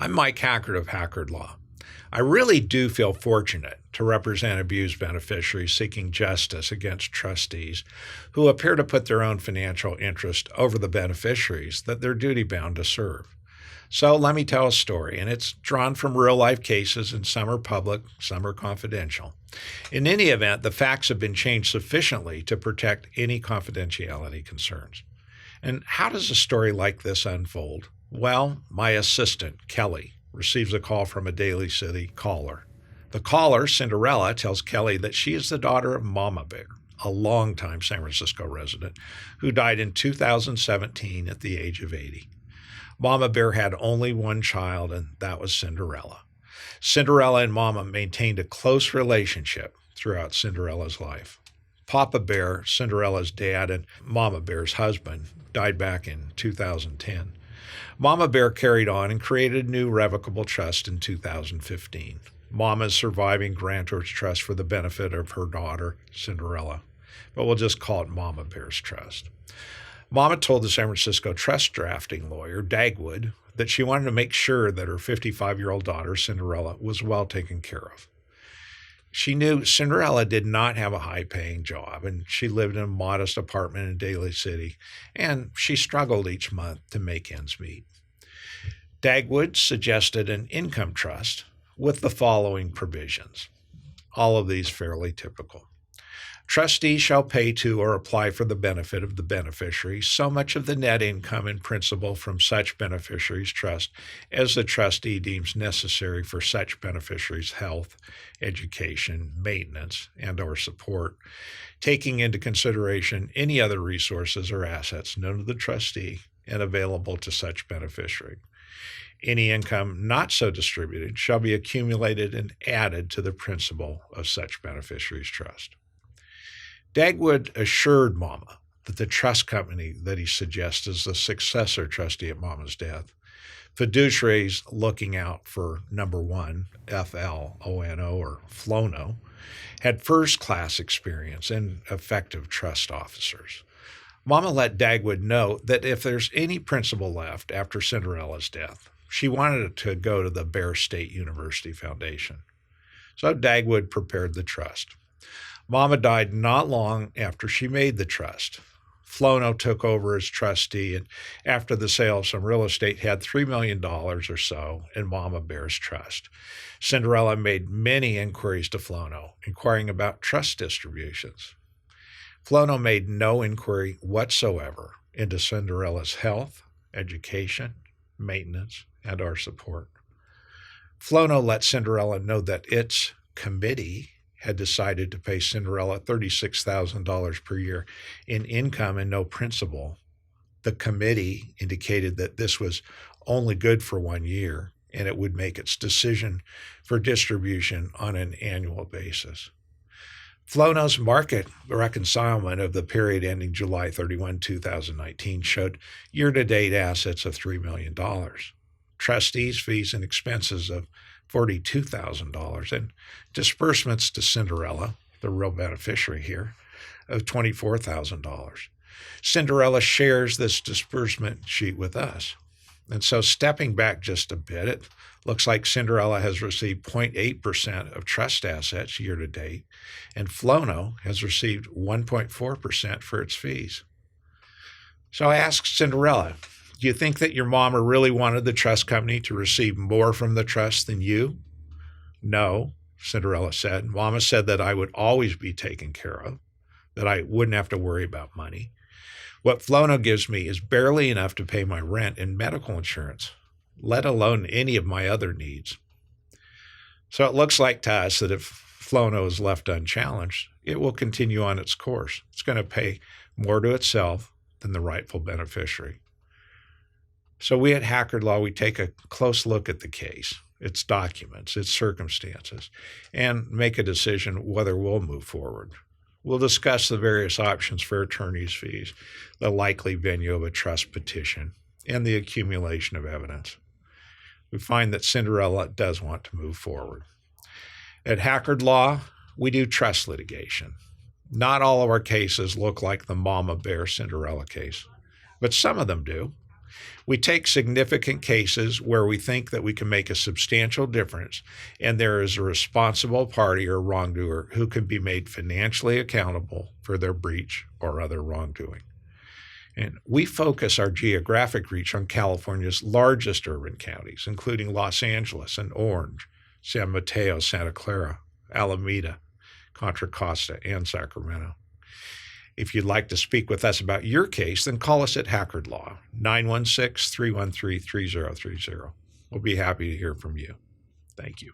I'm Mike Hackard of Hackard Law. I really do feel fortunate to represent abused beneficiaries seeking justice against trustees who appear to put their own financial interest over the beneficiaries that they're duty-bound to serve. So let me tell a story, and it's drawn from real-life cases, and some are public, some are confidential. In any event, the facts have been changed sufficiently to protect any confidentiality concerns. And how does a story like this unfold? Well, my assistant, Kelly, receives a call from a Daly City caller. The caller, Cinderella, tells Kelly that she is the daughter of Mama Bear, a longtime San Francisco resident who died in 2017 at the age of 80. Mama Bear had only one child, and that was Cinderella. Cinderella and Mama maintained a close relationship throughout Cinderella's life. Papa Bear, Cinderella's dad, and Mama Bear's husband died back in 2010. Mama Bear carried on and created a new revocable trust in 2015. Mama's surviving grantor's trust for the benefit of her daughter, Cinderella, but we'll just call it Mama Bear's trust. Mama told the San Francisco trust drafting lawyer, Dagwood, that she wanted to make sure that her 55-year-old daughter, Cinderella, was well taken care of. She knew Cinderella did not have a high-paying job, and she lived in a modest apartment in Daly City, and she struggled each month to make ends meet. Dagwood suggested an income trust with the following provisions, all of these fairly typical. Trustee shall pay to or apply for the benefit of the beneficiary so much of the net income and principal from such beneficiary's trust as the trustee deems necessary for such beneficiary's health, education, maintenance, and/or support, taking into consideration any other resources or assets known to the trustee and available to such beneficiary. Any income not so distributed shall be accumulated and added to the principal of such beneficiary's trust. Dagwood assured Mama that the trust company that he suggests as the successor trustee at Mama's death, Fiduciary's looking out for number one, FLONO or FLONO, had first-class experience and effective trust officers. Mama let Dagwood know that if there's any principal left after Cinderella's death, she wanted it to go to the Bear State University Foundation. So Dagwood prepared the trust. Mama died not long after she made the trust. Flono took over as trustee, and after the sale of some real estate, had $3 million or so in Mama Bear's trust. Cinderella made many inquiries to Flono, inquiring about trust distributions. Flono made no inquiry whatsoever into Cinderella's health, education, maintenance, and/or support. Flono let Cinderella know that its committee had decided to pay Cinderella $36,000 per year in income and no principal. The committee indicated that this was only good for 1 year, and it would make its decision for distribution on an annual basis. Flono's market reconcilement of the period ending July 31, 2019 showed year-to-date assets of $3 million, trustees' fees and expenses of $42,000, and disbursements to Cinderella, the real beneficiary here, of $24,000. Cinderella shares this disbursement sheet with us. And so stepping back just a bit, it looks like Cinderella has received 0.8% of trust assets year to date, and Flono has received 1.4% for its fees. So I asked Cinderella, do you think that your mama really wanted the trust company to receive more from the trust than you? No, Cinderella said. Mama said that I would always be taken care of, that I wouldn't have to worry about money. What Flono gives me is barely enough to pay my rent and medical insurance, let alone any of my other needs. So it looks like to us that if Flono is left unchallenged, it will continue on its course. It's going to pay more to itself than the rightful beneficiary. So we at Hackard Law, we take a close look at the case, its documents, its circumstances, and make a decision whether we'll move forward. We'll discuss the various options for attorney's fees, the likely venue of a trust petition, and the accumulation of evidence. We find that Cinderella does want to move forward. At Hackard Law, we do trust litigation. Not all of our cases look like the Mama Bear Cinderella case, but some of them do. We take significant cases where we think that we can make a substantial difference and there is a responsible party or wrongdoer who can be made financially accountable for their breach or other wrongdoing. And we focus our geographic reach on California's largest urban counties, including Los Angeles and Orange, San Mateo, Santa Clara, Alameda, Contra Costa, and Sacramento. If you'd like to speak with us about your case, then call us at Hackard Law, 916-313-3030. We'll be happy to hear from you. Thank you.